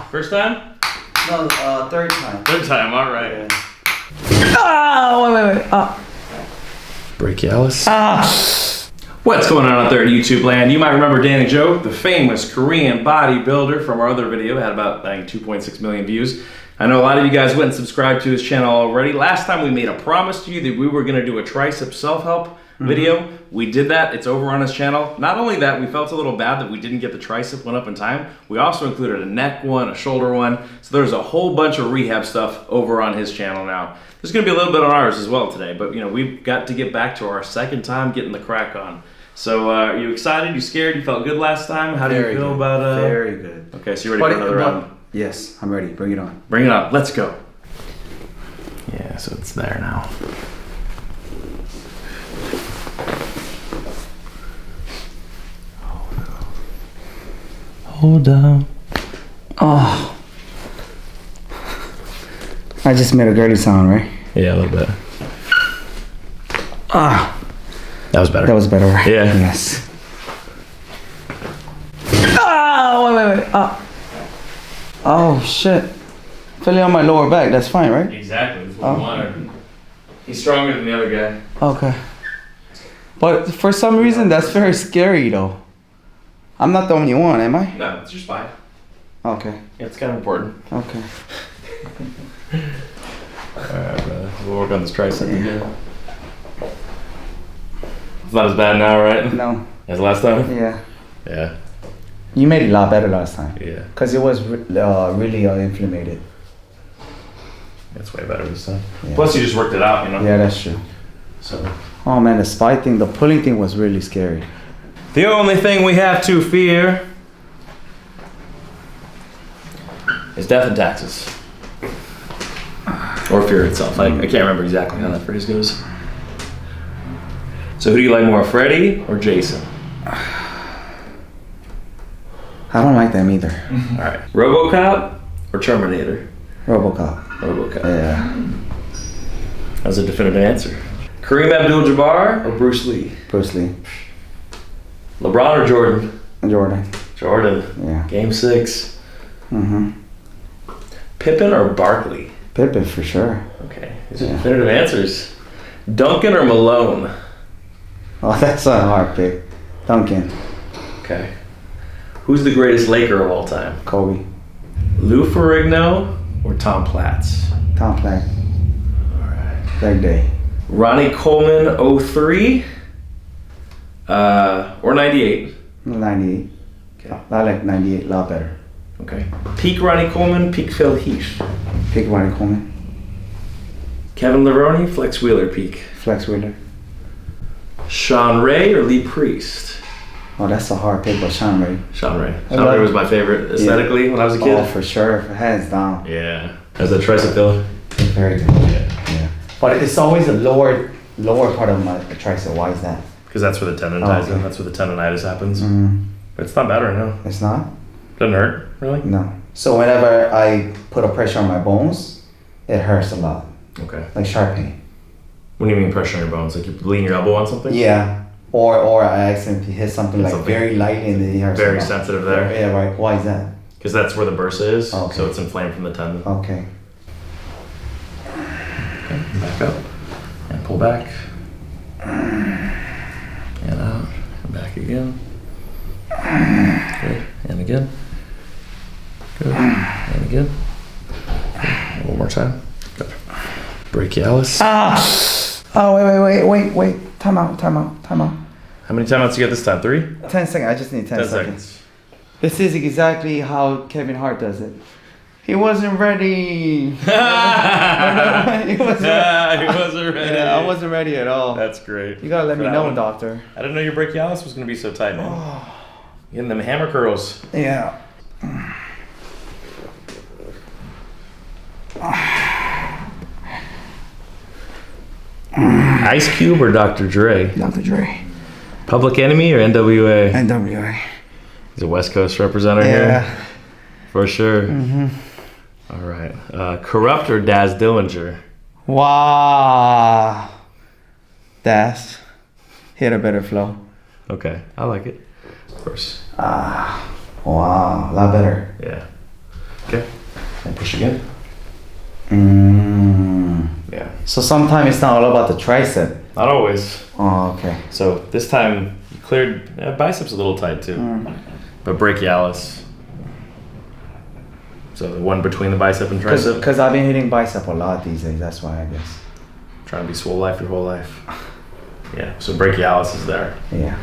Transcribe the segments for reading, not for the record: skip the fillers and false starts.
First time? No, third time. Third time, all right. Yeah. Wait. Brachialis. What's going on out there at YouTube land? You might remember Danny Joe, the famous Korean bodybuilder from our other video. It had about, I think, 2.6 million views. I know a lot of you guys went and subscribed to his channel already. Last time we made a promise to you that we were going to do a tricep self-help video. We did that. It's over on his channel. Not only that, we felt a little bad that we didn't get the tricep one up in time. We also included a neck one, a shoulder one. So there's a whole bunch of rehab stuff over on his channel now. There's going to be a little bit on ours as well today, but you know, we've got to get back to our second time getting the crack on. So are you excited? You scared? You felt good last time? How do you feel about Very good. Okay, so you're ready for another round? Yes, I'm ready. Bring it on. Bring it on. Let's go. Yeah, so it's there now. Hold on. Oh. I just made a girly sound, right? Yeah, a little bit. Ah. That was better. That was better. Yeah. Yes. Wait. Oh, shit. Feeling on my lower back. That's fine, right? Exactly. That's what we wanted. He's stronger than the other guy. Okay. But for some reason, that's very scary, though. I'm not the only one, am I? No, it's your spine. Okay. Yeah, it's kind of important. Okay. Alright, brother. We'll work on this tricep again. It's not as bad now, right? No. As last time? Yeah. Yeah. You made it a lot better last time. Yeah. Because it was really inflamed. It's way better this time. Yeah. Plus, you just worked it out, you know? Yeah, that's true. So. Oh man, the spine thing, the pulling thing was really scary. The only thing we have to fear is death and taxes. Or fear itself. I can't remember exactly how that phrase goes. So who do you like more, Freddy or Jason? I don't like them either. All right. RoboCop or Terminator? RoboCop. RoboCop. Yeah. That's a definitive answer. Kareem Abdul-Jabbar or Bruce Lee? Bruce Lee. LeBron or Jordan? Jordan. Jordan. Yeah. Game 6. Mm-hmm. Pippen or Barkley? Pippen for sure. Okay. These are definitive answers. Duncan or Malone? Oh, that's a hard pick. Duncan. Okay. Who's the greatest Laker of all time? Kobe. Lou Ferrigno or Tom Platz? Tom Platt. All right. That day. Ronnie Coleman 03 or 98? 98. Okay. I like 98 a lot better. Okay. Peak Ronnie Coleman, peak Phil Heath. Pick Ronnie Coleman. Kevin Levrone, Flex Wheeler peak. Flex Wheeler. Sean Ray or Lee Priest? Oh, that's a hard pick, but Sean Ray. Sean Ray. Sean Ray was my favorite aesthetically when I was a kid. Oh, for sure. Hands down. Yeah. How's that tricep feel? Very good. Yeah. But it's always the lower part of my tricep. Why is that? Because that's where the tendon ties in. That's where the tendonitis happens. Mm. But it's not bad right now. It's not? Doesn't hurt, really? No. So whenever I put a pressure on my bones, it hurts a lot. Okay. Like sharp pain. What do you mean pressure on your bones? Like you lean your elbow on something? Yeah. Or I accidentally hit something like very lightly and then it hurts. Very sensitive there. Yeah, right. Why is that? Because that's where the bursa is. Okay. So it's inflamed from the tendon. Okay. Okay. Back up. And pull back. And out. And back again. Good. And again. Good. And again. Good. One more time. Good. Brachialis. Oh, wait. Time out. How many timeouts you get this time? 3? 10 seconds. I just need 10 seconds. This is exactly how Kevin Hart does it. He wasn't ready. He wasn't ready. Yeah, I wasn't ready at all. That's great. You gotta let me know, doctor. I didn't know your brachialis was gonna be so tight, man. Getting them hammer curls. Yeah. Ice Cube or Dr. Dre? Dr. Dre. Public Enemy or NWA? NWA. He's a West Coast representative here. For sure. Mm-hmm. All right. Corrupt or Daz Dillinger? Wow. That's. He had a better flow. Okay. I like it. Of course. Wow. A lot better. Yeah. Push again. Yeah. So sometimes it's not all about the tricep. Not always. Oh, okay. So this time you cleared biceps a little tight too, but brachialis. So the one between the bicep and tricep. Because I've been hitting bicep a lot these days. That's why I guess. Trying to be swole life your whole life. Yeah. So brachialis is there. Yeah.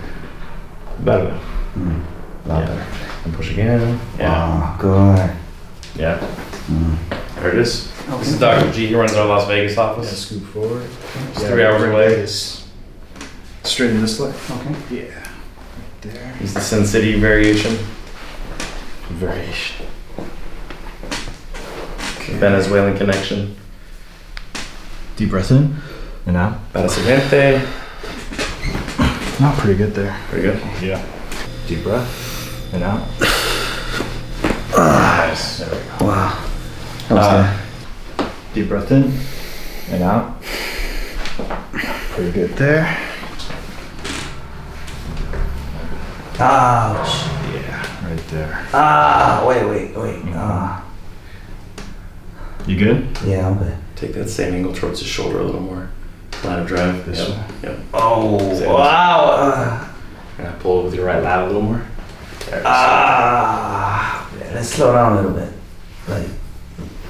Better. A lot better. And push again. Yeah. Oh, good. Yeah. There it is. This is Dr. G. He runs our Las Vegas office. Yeah, scoop forward. It's 3 hours away. Straighten this leg. Okay. Yeah. Right there. He's the Sin City variation. Variation. Okay. Venezuelan connection. Deep breath in and out. Badasigente. Not pretty good there. Pretty good. Yeah. Deep breath and out. Nice. There we go. Wow. That was good. Deep breath in and out. Pretty good there. Ouch. Yeah, right there. Wait. You good? Yeah, I'm good. Take that same angle towards the shoulder a little more. Line of drive. This way? Yep. Oh, Same. wow. And pull it with your right lat a little more. There it is. Yeah, let's slow down a little bit. Like,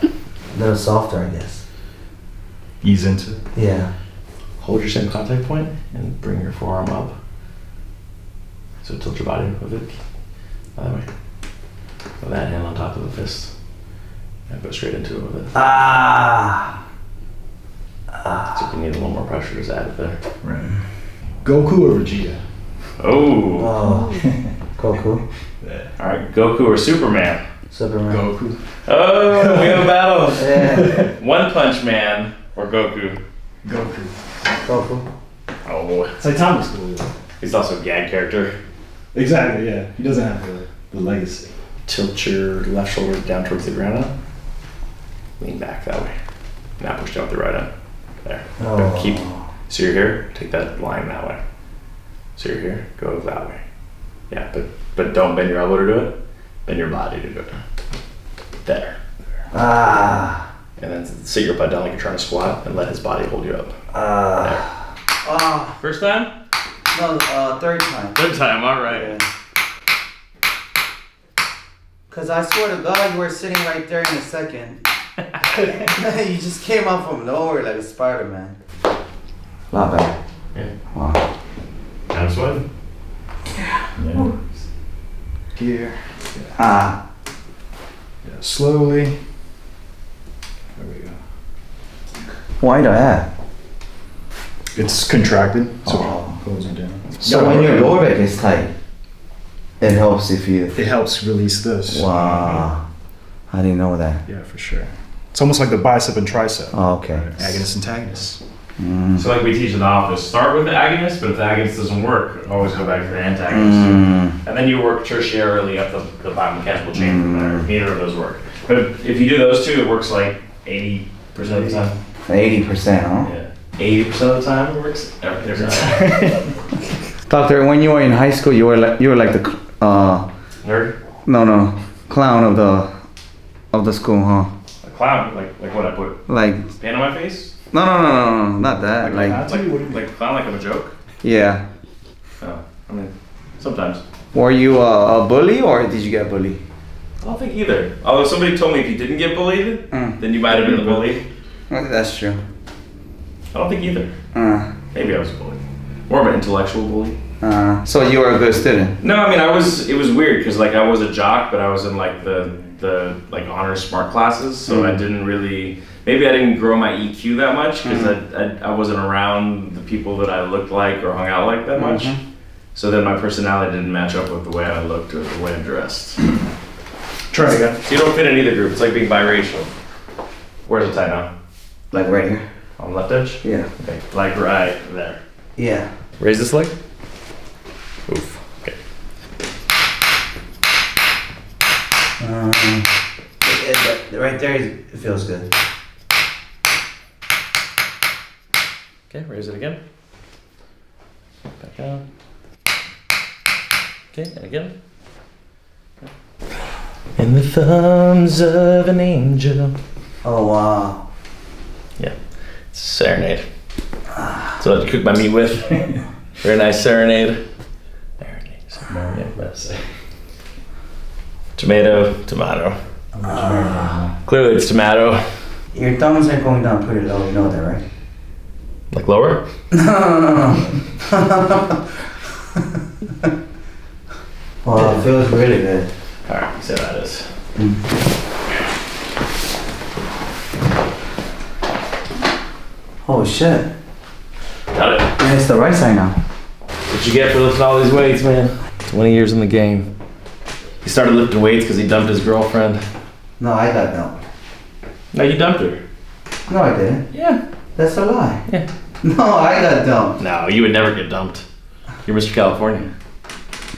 a little softer, I guess. Ease into it. Yeah. Hold your same contact point and bring your forearm up. So tilt your body with it. That way. With that hand on top of the fist. And go straight into it with it. So if you need a little more pressure, just add it there. Right. Goku or Vegeta? Oh. Goku. Yeah. Alright, Goku or Superman? Superman. Goku. Oh, we have a battle. Yeah. One Punch Man or Goku? Goku. Goku. Oh, Saitama's cool. he's also a gag character. Exactly, yeah. He doesn't have the legacy. Tilt your left shoulder down towards the ground now. Lean back that way. Now push down with the right arm. There. Oh. Keep. So you're here, take that line that way. So you're here, go that way. Yeah, but don't bend your elbow to do it. Bend your body to do it. There. And then sit your butt down like you're trying to squat and let his body hold you up. There. First time? No, third time. Third time, alright. Cause I swear to God, you were sitting right there in a second. You just came out from nowhere like a Spider-Man. Not bad. Yeah. Wow. I'm sweating. Yeah. Here. Ah. Yeah, slowly. There we go. Why that? It's contracted, so Oh. it pulls you down. So when your lower back is tight, it helps if you. It helps release this. Wow. I didn't know that. Yeah, for sure. It's almost like the bicep and tricep. Oh, okay. Agonist, antagonist. So like we teach in the office, start with the agonist, but if the agonist doesn't work, always go back to the antagonist. And then you work tertiarily up the biomechanical chain from there, if neither of those work. But if you do those two, it works like 80% of the time. 80%, huh? Yeah. 80% of the time it works every time. Doctor, when you were in high school, you were like the Nerd? no clown of the school, huh? A clown? Like what I put? Like Paint on my face? no, not that. Like Like a clown, like I'm a joke? yeah. Oh, I mean, sometimes. Were you a bully or did you get bullied? I don't think either. Although somebody told me if you didn't get bullied, then you might have been the bully. That's true. I don't think either. Maybe I was a bully. More of an intellectual bully. So you were a good student. No, I mean it was weird because like I was a jock, but I was in like the like honors smart classes, so I didn't really. Maybe I didn't grow my EQ that much because I wasn't around the people that I looked like or hung out like that much. So then my personality didn't match up with the way I looked or the way I dressed. Try again. So you don't fit in either group. It's like being biracial. Where's the tie now? Like right here. On the left edge? Yeah. Okay. Like right there. Yeah. Raise this leg. Oof. Okay. Right there, it feels good. Okay, raise it again. Back down. Okay, and again. Okay. In the thumbs of an angel. Oh wow. Yeah, it's a serenade. So I cook my meat with. Very nice serenade. Marinade, best. Tomato. Clearly it's tomato. Your thumbs are going down pretty low, you know that, right? Like lower? No. Wow, it feels really good. Alright, you see how that is. Oh shit. Got it. Yeah, it's the right side now. What you get for lifting all these weights, man? 20 years in the game. He started lifting weights because he dumped his girlfriend. No, I got dumped. No, you dumped her. No, I didn't. Yeah. That's a lie. Yeah. No, I got dumped. No, you would never get dumped. You're Mr. California.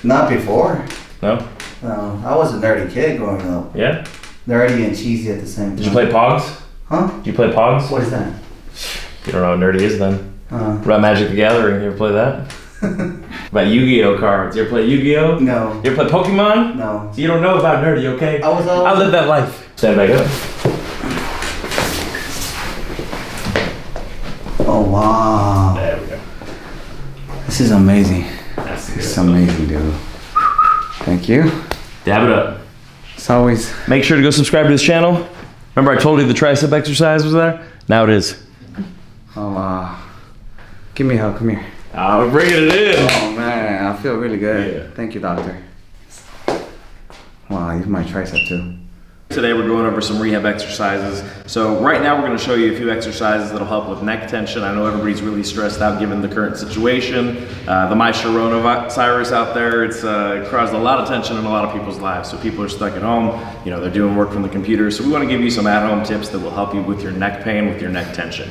Not before. No? No, I was a nerdy kid growing up. Yeah? Nerdy and cheesy at the same time. Did you play Pogs? Huh? Did you play Pogs? What is that? You don't know what nerdy is then. Uh, What about Magic the Gathering? You ever play that? About Yu-Gi-Oh cards. You ever play Yu-Gi-Oh? No. You ever play Pokemon? No. So you don't know about nerdy, okay? I was always... I lived that life. Stand back up. Oh wow. There we go. This is amazing. That's This is good. amazing, dude. Thank you. Dab it up. It's always... Make sure to go subscribe to this channel. Remember I told you the tricep exercise was there? Now it is. Oh wow. Give me a hug, come here. I'm bringing it in. Oh man, I feel really good. Yeah. Thank you, doctor. Wow, he's my tricep too. Today we're going over some rehab exercises. So right now we're going to show you a few exercises that'll help with neck tension. I know everybody's really stressed out given the current situation. The coronavirus out there, it's caused a lot of tension in a lot of people's lives. So people are stuck at home, you know, they're doing work from the computer. So we want to give you some at-home tips that will help you with your neck pain, with your neck tension.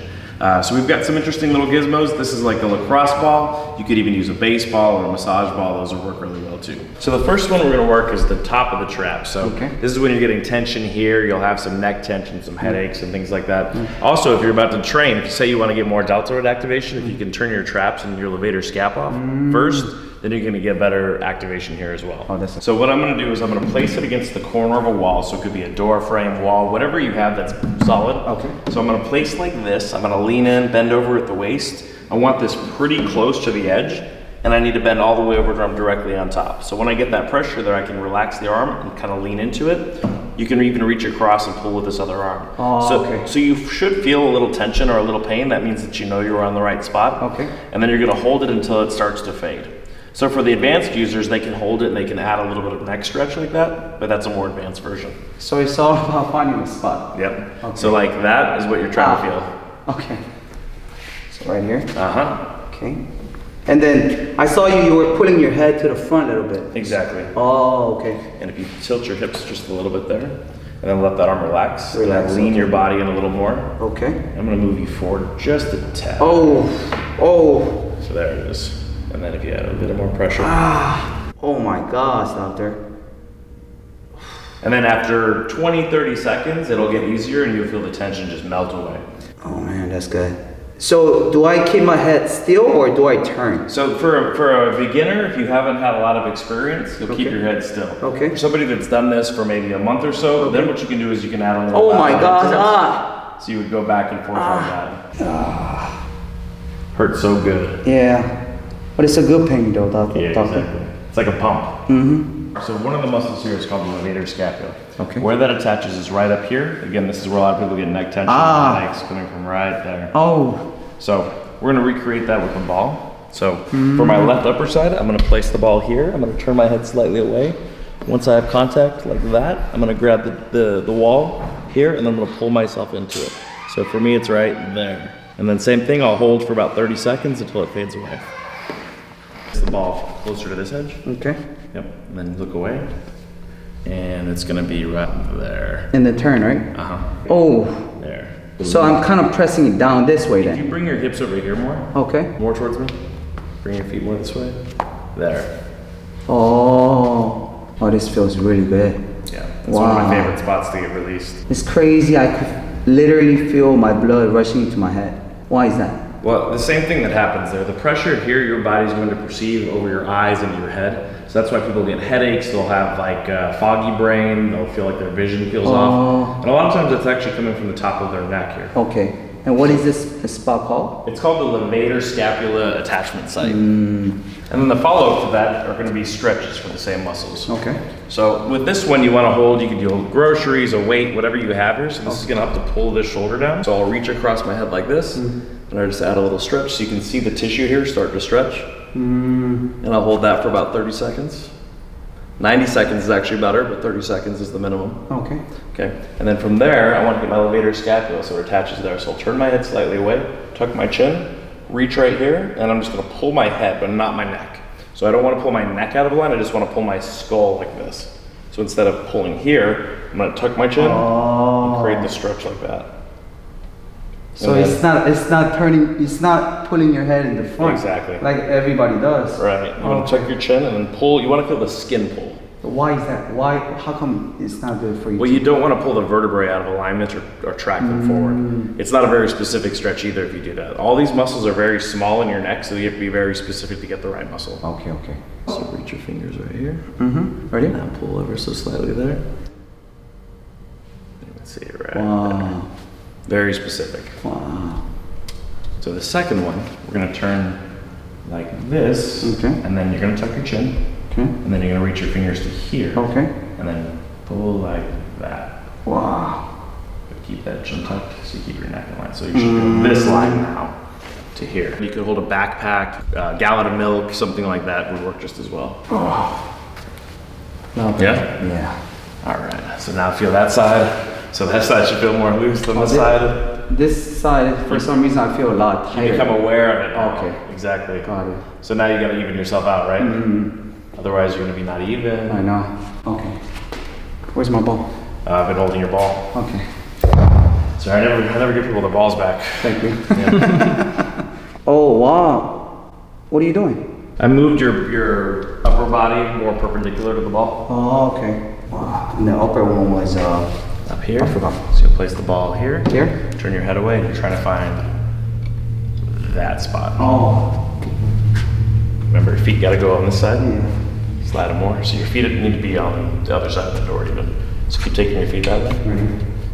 So we've got some interesting little gizmos. This is like a lacrosse ball. You could even use a baseball or a massage ball. Those will work really well too. So the first one we're gonna work is the top of the trap. So this is when you're getting tension here. You'll have some neck tension, some headaches and things like that. Also, if you're about to train, if you say you wanna get more deltoid activation, if you can turn your traps and your levator scapulae off first, then you're gonna get better activation here as well. So what I'm gonna do is I'm gonna place it against the corner of a wall. So it could be a door frame, wall, whatever you have that's solid. So I'm gonna place like this. I'm gonna lean in, bend over at the waist. I want this pretty close to the edge, and I need to bend all the way over to I'm directly on top. So when I get that pressure there, I can relax the arm and kind of lean into it. You can even reach across and pull with this other arm. So you should feel a little tension or a little pain. That means that you know you're on the right spot. And then you're gonna hold it until it starts to fade. So for the advanced users, they can hold it and they can add a little bit of neck stretch like that, but that's a more advanced version. So it's all about finding the spot. Yep. So like that is what you're trying to feel. Okay. So right here. Okay. And then I saw you were pulling your head to the front a little bit. Exactly. Oh, okay. And if you tilt your hips just a little bit there, and then let that arm relax. Relax. Lean your body in a little more. Okay. I'm gonna move you forward just a tad. Oh. So there it is. And then if you add a bit more pressure. Oh my gosh, doctor. And then after 20, 30 seconds, it'll get easier and you'll feel the tension just melt away. Oh man, that's good. So do I keep my head still or do I turn? So for a beginner, if you haven't had a lot of experience, you'll keep your head still. Okay. For somebody that's done this for maybe a month or so, then what you can do is you can add a little. Oh my gosh. So you would go back and forth like that. Hurts so good. Yeah. But it's a good pain though, doctor. Yeah, exactly. It's like a pump. So one of the muscles here is called the levator scapulae. Where that attaches is right up here. Again, this is where a lot of people get neck tension. Headaches coming from right there. So we're gonna recreate that with a ball. So for my left upper side, I'm gonna place the ball here. I'm gonna turn my head slightly away. Once I have contact like that, I'm gonna grab the wall here and then I'm gonna pull myself into it. So for me, it's right there. And then same thing, I'll hold for about 30 seconds until it fades away. The ball closer to this edge. Okay. Yep. And then look away. And it's gonna be right there. And then turn, right? Oh. There. So I'm kind of pressing it down this way then. If you bring your hips over here more. Okay. More towards me. Bring your feet more this way. There. Oh, this feels really good. Yeah. That's one of my favorite spots to get released. It's crazy. I could literally feel my blood rushing into my head. Why is that? Well, the same thing that happens there. The pressure here, your body's going to perceive over your eyes and your head. So that's why people get headaches. They'll have like foggy brain. They'll feel like their vision peels off. And a lot of times it's actually coming from the top of their neck here. Okay. And what is this spot called? It's called the Levator Scapulae attachment site. And then the follow-up to that are going to be stretches for the same muscles. Okay. So with this one, you want to hold, you can do groceries, a weight, whatever you have here. So this is going to help to pull this shoulder down. So I'll reach across my head like this, and I just add a little stretch. So you can see the tissue here start to stretch. And I'll hold that for about 30 seconds. 90 seconds is actually better, but 30 seconds is the minimum. Okay. Okay, and then from there, I want to get my levator scapula so it attaches there. So I'll turn my head slightly away, tuck my chin, reach right here, and I'm just going to pull my head, but not my neck. So I don't want to pull my neck out of the line, I just want to pull my skull like this. So instead of pulling here, I'm going to tuck my chin and create the stretch like that. So it's not pulling your head in the front. Exactly. Like everybody does. Right, you want to tuck your chin and then pull, you want to feel the skin pull. Why is that? How come it's not good for you? Well, you don't want to pull the vertebrae out of alignment or track them forward. It's not a very specific stretch either if you do that. All these muscles are very small in your neck, so you have to be very specific to get the right muscle. Okay. So reach your fingers right here. Ready? Now pull ever so slightly there. Let's see, right. Wow. Very specific. Wow. So the second one, we're going to turn like this, and then you're going to tuck your chin. Okay. And then you're going to reach your fingers to here. Okay. And then pull like that. Wow. But keep that chin tucked so you keep your neck in line. So you should go this line now to here. You could hold a backpack, a gallon of milk, something like that would work just as well. Okay. Yeah? Yeah. All right. So now feel that side. So that side should feel more loose than this side. This side, for some reason, I feel a lot tighter. You become aware of it now. Okay. Exactly. Got it. So now you got to even yourself out, right? Otherwise, you're going to be not even. I know. Okay. Where's my ball? I've been holding your ball. Okay. So I never give people their balls back. Thank you. Yeah. Oh, wow. What are you doing? I moved your upper body more perpendicular to the ball. Oh, okay. Wow. And the upper one was up here. I forgot. So you'll place the ball here. Here? Turn your head away and you're trying to find that spot. Oh. Remember, your feet got to go on this side. Yeah. Slide them more. So your feet need to be on the other side of the door even. So keep taking your feet that way.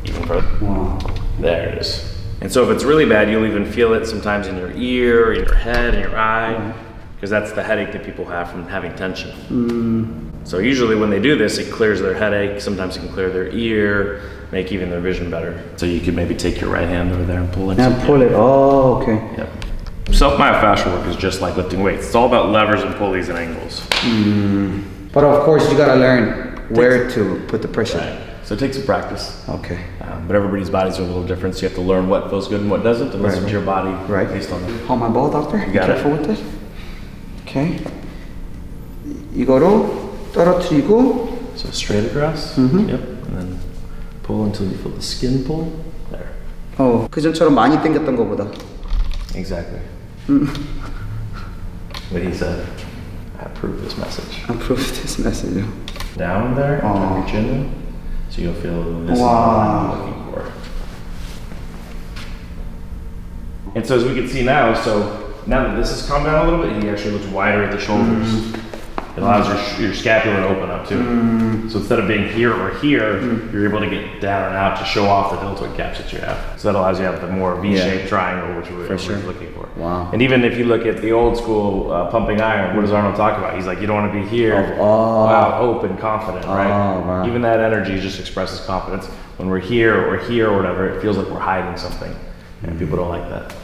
Even further. Wow. There it is. And so if it's really bad, you'll even feel it sometimes in your ear, in your head, in your eye, because that's the headache that people have from having tension. So usually when they do this, it clears their headache. Sometimes it can clear their ear, make even their vision better. So you could maybe take your right hand over there and pull it. And pull it. Oh, okay. Yep. Self-myofascial work is just like lifting weights. It's all about levers and pulleys and angles. But of course, you gotta learn where to put the pressure. Right. So it takes some practice. Okay. But everybody's bodies are a little different, so you have to learn what feels good and what doesn't, and listen to your body based on that. Hold my ball, doctor. You got careful with it. Okay. 이거로 떨어뜨리고. So straight across. Yep. And then pull until you feel the skin pull. There. 그 전처럼 많이 당겼던 거보다. Exactly. What he said. I approve this message. Approve this message. Down there, tuck your chin in, so you'll feel this is what I'm looking for. And so as we can see now, so now that this has calmed down a little bit, he actually looks wider at the shoulders. It allows your scapula to open up too. So instead of being here or here, you're able to get down and out to show off the deltoid caps that you have. So that allows you to have the more V-shaped triangle, which we're looking for. Wow. And even if you look at the old school pumping iron, what does Arnold talk about? He's like, you don't want to be here, wow, open, confident, right? Wow. Even that energy just expresses confidence. When we're here or whatever, it feels like we're hiding something. And people don't like that.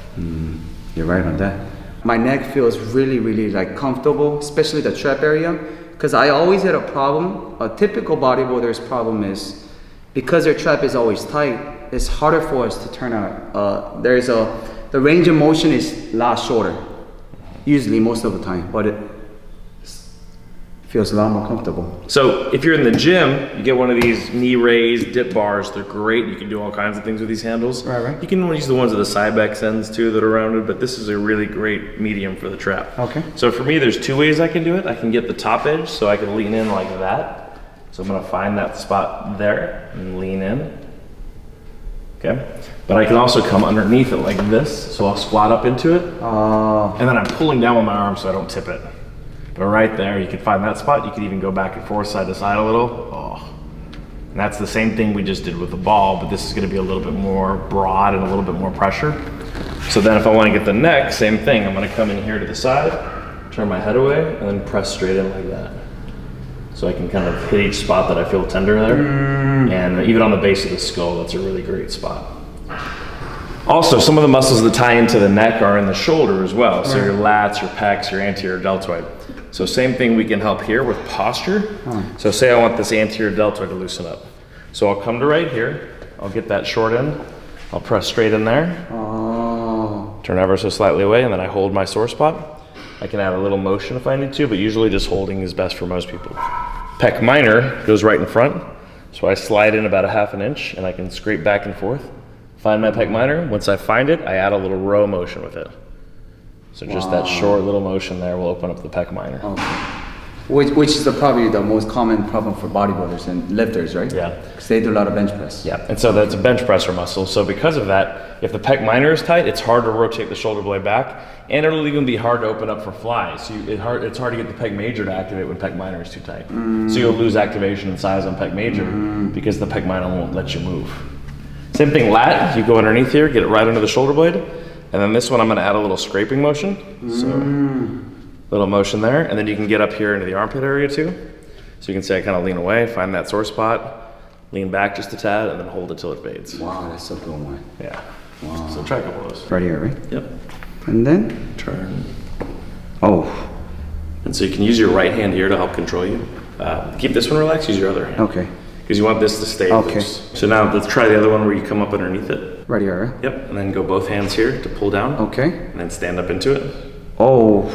You're right on that. My neck feels really, really like comfortable, especially the trap area, because I always had a problem. A typical bodybuilder's problem is because their trap is always tight, it's harder for us to turn out. The range of motion is a lot shorter, usually most of the time, but it feels a lot more comfortable. So if you're in the gym, you get one of these knee raised dip bars. They're great. You can do all kinds of things with these handles. Right. You can use the ones with the Cybex ends too that are rounded, but this is a really great medium for the trap. Okay. So for me, there's two ways I can do it. I can get the top edge, so I can lean in like that. So I'm gonna find that spot there and lean in. okay? But I can also come underneath it like this, so I'll squat up into it, and then I'm pulling down with my arm so I don't tip it. But right there, you can find that spot. You can even go back and forth, side to side a little. Oh. And that's the same thing we just did with the ball, but this is gonna be a little bit more broad and a little bit more pressure. So then if I wanna get the neck, same thing. I'm gonna come in here to the side, turn my head away, and then press straight in like that. So I can kind of hit each spot that I feel tender there. And even on the base of the skull, that's a really great spot. Also, some of the muscles that tie into the neck are in the shoulder as well. So your lats, your pecs, your anterior deltoid. So same thing we can help here with posture. So say I want this anterior deltoid to loosen up. So I'll come to right here. I'll get that short end. I'll press straight in there. Turn ever so slightly away, and then I hold my sore spot. I can add a little motion if I need to, but usually just holding is best for most people. Pec minor goes right in front. So I slide in about a ½ inch, and I can scrape back and forth. Find my pec minor. Once I find it, I add a little row motion with it. So just that short little motion there will open up the pec minor. Okay. Which is probably the most common problem for bodybuilders and lifters, right? Yeah. Because they do a lot of bench press. Yeah, and so that's a bench presser muscle. So because of that, if the pec minor is tight, it's hard to rotate the shoulder blade back, and it'll even be hard to open up for flies. So it's hard to get the pec major to activate when pec minor is too tight. So you'll lose activation and size on pec major because the pec minor won't let you move. Same thing, lat. You go underneath here, get it right under the shoulder blade, and then this one I'm going to add a little scraping motion. So little motion there, and then you can get up here into the armpit area too. So you can say I kind of lean away, find that sore spot, lean back just a tad, and then hold it till it fades. Wow, that's so cool, man. Yeah. Wow. So try a couple of those. Right here, right? Yep. And then? Turn. Oh. And so you can use your right hand here to help control you. Keep this one relaxed, use your other hand. Okay. Because you want this to stay loose. So now let's try the other one where you come up underneath it. Right here, right? Yep, and then go both hands here to pull down. Okay. And then stand up into it. Oh.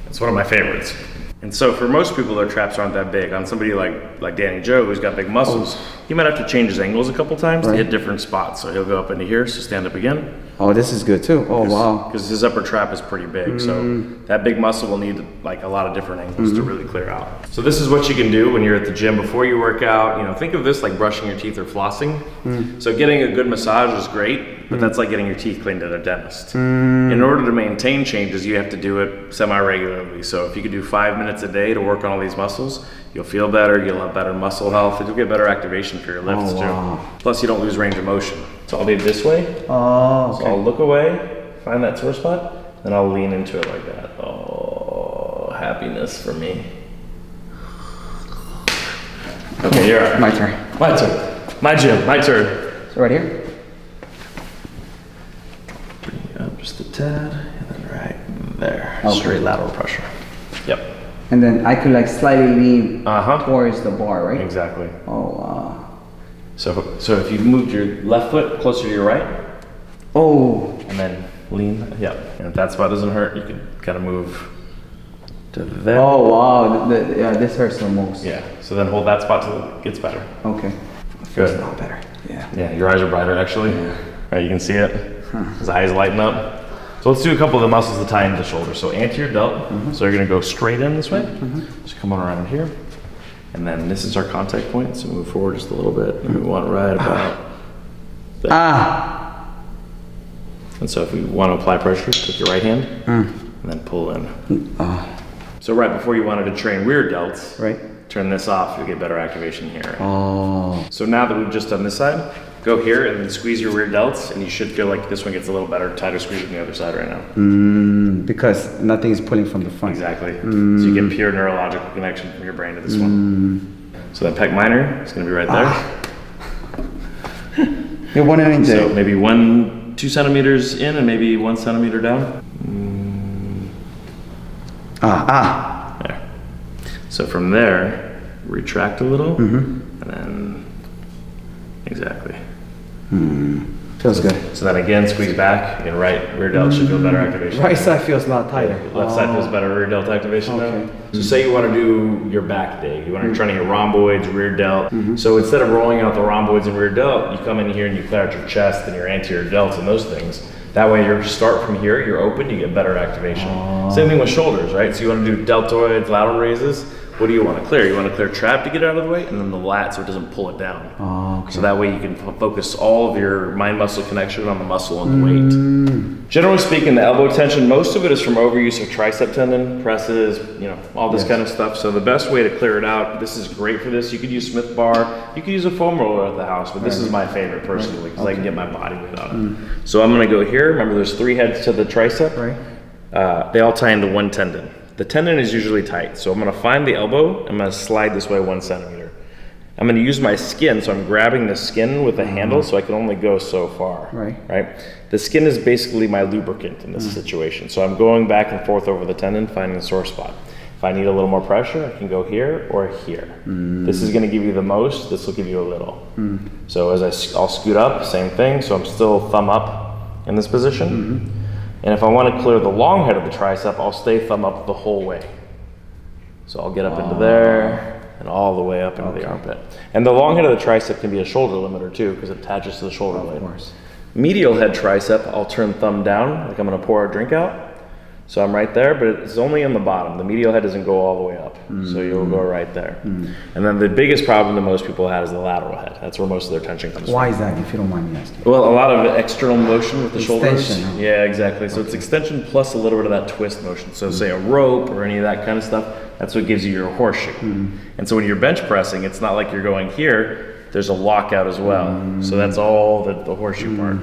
It's one of my favorites. And so for most people, their traps aren't that big. On somebody like Danny Joe, who's got big muscles, he might have to change his angles a couple times to hit different spots. So he'll go up into here, so stand up again. Oh, this is good too. Oh, wow. Because his upper trap is pretty big. So that big muscle will need like a lot of different angles to really clear out. So this is what you can do when you're at the gym before you work out. You know, think of this like brushing your teeth or flossing. So getting a good massage is great, but that's like getting your teeth cleaned at a dentist. In order to maintain changes, you have to do it semi-regularly. So if you could do 5 minutes a day to work on all these muscles, you'll feel better, you'll have better muscle health, and you'll get better activation for your lifts too. Plus you don't lose range of motion. So I'll be this way. Oh, okay. So I'll look away, find that sore spot, then I'll lean into it like that. Oh, happiness for me. Okay, you're right. My turn. My turn. My gym, my turn. So right here? Bring it up just a tad, and then right there. Okay. Straight lateral pressure. Yep. And then I could like slightly lean towards the bar, right? Exactly. Oh, wow. So if you moved your left foot closer to your right, and then lean, and if that spot doesn't hurt, you can kind of move to there. Oh, wow. Yeah, this hurts the most. Yeah, so then hold that spot till it gets better. Okay. Good. It's a lot better. Yeah. Yeah, your eyes are brighter actually. Yeah. Right, you can see it. His eyes lighten up. So let's do a couple of the muscles that tie into the shoulder. So anterior delt. So you're gonna go straight in this way. Just come on around here. And then this is our contact point. So move forward just a little bit. And we want right about there. And so if we want to apply pressure, take your right hand and then pull in. So right before you wanted to train rear delts, turn this off, you'll get better activation here. So now that we've just done this side, go here and then squeeze your rear delts, and you should feel like this one gets a little better, tighter squeeze than the other side right now. Because nothing is pulling from the front. Exactly. So you get pure neurological connection from your brain to this one. So that pec minor is going to be right there. You're 1 inch. So maybe 2 centimeters in and maybe 1 centimeter down. There. So from there, retract a little, and then exactly. Feels good. So then again, squeeze back, and right rear delt should feel better activation. Right side feels a lot tighter. Left side feels better rear delt activation now. So say you want to do your back day. You want to train your rhomboids, rear delt. So instead of rolling out the rhomboids and rear delt, you come in here and you clear out your chest and your anterior delts and those things. That way you start from here, you're open, you get better activation. Same thing with shoulders, right? So you want to do deltoids, lateral raises. what do you want to clear? You want to clear trap to get it out of the way, and then the lat so it doesn't pull it down. Oh, okay. So that way you can focus all of your mind-muscle connection on the muscle and the weight. Generally speaking, the elbow tension, most of it is from overuse of tricep tendon, presses, you know, all this kind of stuff. So the best way to clear it out, this is great for this. You could use Smith bar, you could use a foam roller at the house, but this is my favorite personally because I can get my body weight on it. So I'm gonna go here. Remember there's 3 heads to the tricep. They all tie into one tendon. The tendon is usually tight. So I'm gonna find the elbow, I'm gonna slide this way 1 centimeter. I'm gonna use my skin, so I'm grabbing the skin with a handle so I can only go so far, right? The skin is basically my lubricant in this situation. So I'm going back and forth over the tendon, finding the sore spot. If I need a little more pressure, I can go here or here. This is gonna give you the most, this will give you a little. So as I'll scoot up, same thing, so I'm still thumb up in this position. And if I wanna clear the long head of the tricep, I'll stay thumb up the whole way. So I'll get up into there, and all the way up into the armpit. And the long head of the tricep can be a shoulder limiter too, because it attaches to the shoulder blade. Medial head tricep, I'll turn thumb down, like I'm gonna pour a drink out. So I'm right there, but it's only in the bottom. The medial head doesn't go all the way up. So you'll go right there. And then the biggest problem that most people have is the lateral head. That's where most of their tension comes from. Why is that, if you don't mind me asking? Well, a lot of external motion with the shoulders. Extension, huh? Yeah, exactly. So it's extension plus a little bit of that twist motion. So say a rope or any of that kind of stuff, that's what gives you your horseshoe. And so when you're bench pressing, it's not like you're going here, there's a lockout as well. So that's all the horseshoe part.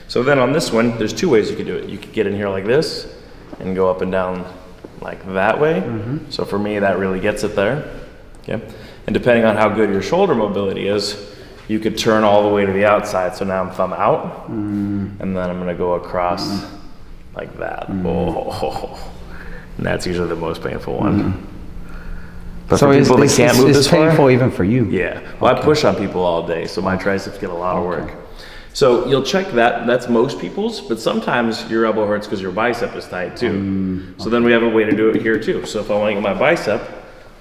So then on this one, there's 2 ways you could do it. You could get in here like this and go up and down like that way. So for me, that really gets it there. Okay. And depending on how good your shoulder mobility is, you could turn all the way to the outside. So now I'm thumb out, and then I'm gonna go across like that. Oh, and that's usually the most painful one. But So for people that can't move it's this far, painful even for you? yeah. Well, I push on people all day, so my triceps get a lot of work. So you'll check that, that's most people's, but sometimes your elbow hurts because your bicep is tight too. So then we have a way to do it here too. So if I want to get my bicep,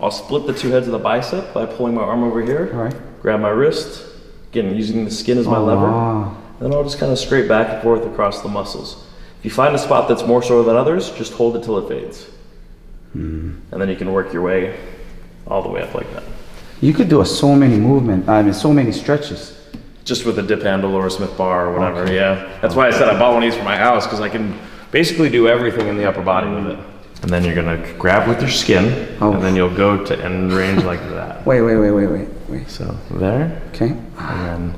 I'll split the 2 heads of the bicep by pulling my arm over here, grab my wrist, again, using the skin as my lever, and then I'll just kind of scrape back and forth across the muscles. If you find a spot that's more sore than others, just hold it till it fades. And then you can work your way all the way up like that. You could do so many so many stretches. Just with a dip handle or a Smith bar or whatever, yeah. That's why I said I bought one of these for my house, because I can basically do everything in the upper body with it. And then you're gonna grab with your skin, and then you'll go to end range like that. Wait. So there. Okay. And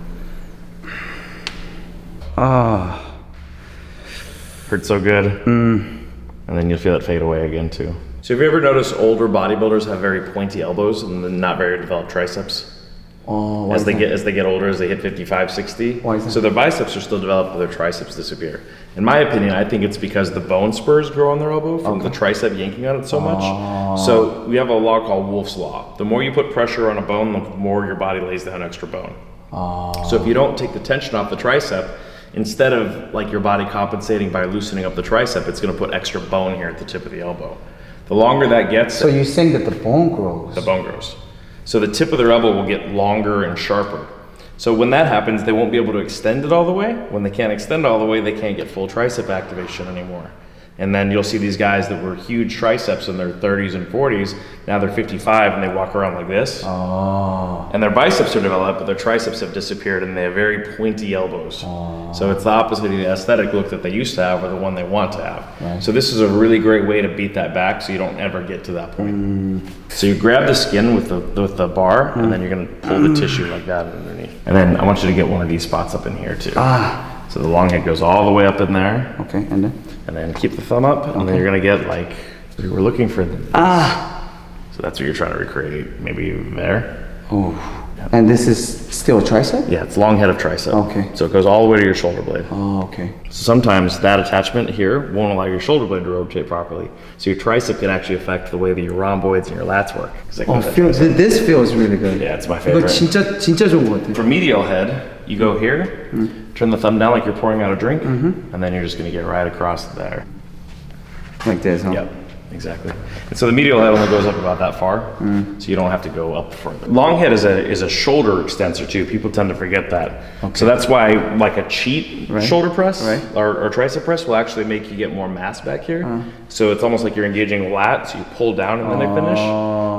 then hurts so good. And then you'll feel it fade away again too. So have you ever noticed older bodybuilders have very pointy elbows and then not very developed triceps? As they get older, as they hit 55, 60. Why is that? So their biceps are still developed, but their triceps disappear. In my opinion, I think it's because the bone spurs grow on their elbow from the tricep yanking on it so much. So we have a law called Wolff's Law. The more you put pressure on a bone, the more your body lays down extra bone. So if you don't take the tension off the tricep, instead of like your body compensating by loosening up the tricep, it's gonna put extra bone here at the tip of the elbow. The longer that gets, So you're saying that the bone grows? the bone grows. So the tip of their elbow will get longer and sharper. So when that happens, they won't be able to extend it all the way. When they can't extend all the way, they can't get full tricep activation anymore. And then you'll see these guys that were huge triceps in their 30s and 40s, now they're 55 and they walk around like this. And their biceps are developed, but their triceps have disappeared and they have very pointy elbows. So it's the opposite of the aesthetic look that they used to have or the one they want to have. So this is a really great way to beat that back so you don't ever get to that point. So you grab the skin with the bar and then you're gonna pull the tissue like that underneath. And then I want you to get one of these spots up in here too. So the long head goes all the way up in there. Okay, and then? And then keep the thumb up, and then you're gonna get like, we were looking for this. So that's what you're trying to recreate, maybe there. And this is still tricep? Yeah, it's long head of tricep. Okay. So it goes all the way to your shoulder blade. Okay. So sometimes that attachment here won't allow your shoulder blade to rotate properly. So your tricep can actually affect the way that your rhomboids and your lats work. This feels really good. Yeah, it's my favorite. 진짜 좋은 것 같아. For medial head, you go here, turn the thumb down like you're pouring out a drink, and then you're just gonna get right across there. Like this, huh? Yep, exactly. And so the medial head only goes up about that far, so you don't have to go up further. Long head is a shoulder extensor too. People tend to forget that. So that's why like a cheat shoulder press or tricep press will actually make you get more mass back here. So it's almost like you're engaging lat, so you pull down and then they finish.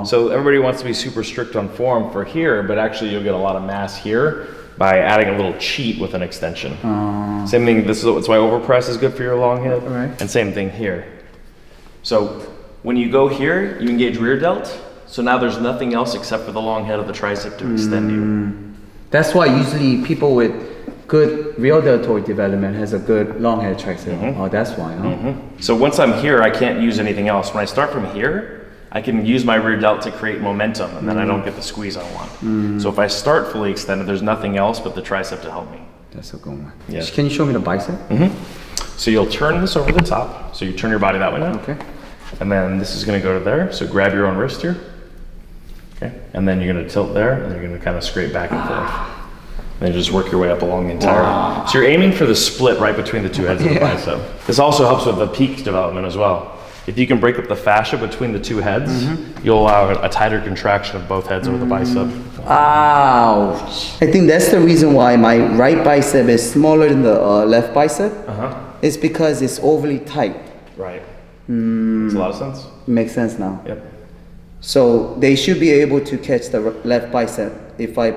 Wow. So everybody wants to be super strict on form for here, but actually you'll get a lot of mass here by adding a little cheat with an extension. Same thing, that's why overpress is good for your long hip. Right. And same thing here. So when you go here, you engage rear delt. So now there's nothing else except for the long head of the tricep to extend you. That's why usually people with good real deltoid development has a good long head tricep. Oh, that's why, huh? So once I'm here, I can't use anything else. When I start from here, I can use my rear delt to create momentum, and then I don't get the squeeze I want. So if I start fully extended, there's nothing else but the tricep to help me. That's a good one. Yeah. Can you show me the bicep? So you'll turn this over the top. So you turn your body that way now. Okay. And then this is gonna go to there. So grab your own wrist here. Okay. And then you're gonna tilt there, and you're gonna kind of scrape back and forth. And just work your way up along the entire. So you're aiming for the split right between the two heads of the bicep. This also helps with the peak development as well. If you can break up the fascia between the two heads, you'll allow a tighter contraction of both heads over the bicep. Ouch. I think that's the reason why my right bicep is smaller than the left bicep. It's because it's overly tight. Right. Makes a lot of sense. Makes sense now. Yep. So they should be able to catch the left bicep if I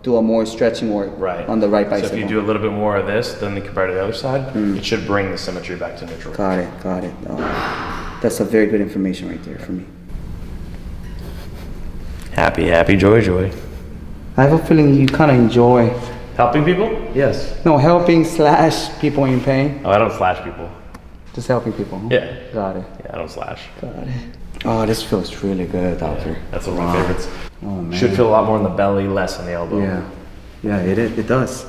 do a more stretching work on the right bicep. So if you do a little bit more of this than compared to the other side, it should bring the symmetry back to neutral. Got it, got it. That's a very good information right there for me. Happy, happy, joy, joy. I have a feeling you kind of enjoy Helping people? Yes. helping / people in pain. Oh, I don't slash people. Just helping people. Huh? Yeah. Got it. Yeah, I don't slash. Got it. Oh, this feels really good, doctor. Yeah, that's one of my favorites. Oh man. Should feel a lot more in the belly, less in the elbow. Yeah, it does.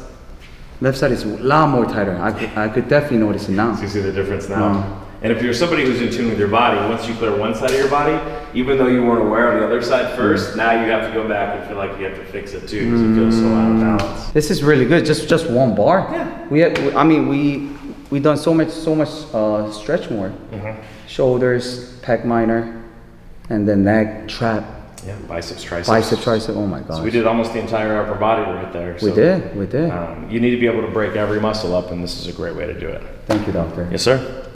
Left side is a lot more tighter. I could definitely notice it now. So you see the difference now. And if you're somebody who's in tune with your body, once you clear one side of your body, even though you weren't aware of the other side first, now you have to go back and feel like you have to fix it too because it feels so out of balance. This is really good. Just one bar. Yeah. We done so much stretch more. Shoulders, pec minor, and then neck, trap. Yeah, biceps, triceps. Bicep, tricep. Oh my god. So we did almost the entire upper body right there. So, we did. you need to be able to break every muscle up, and this is a great way to do it. Thank you, doctor. Yes, sir.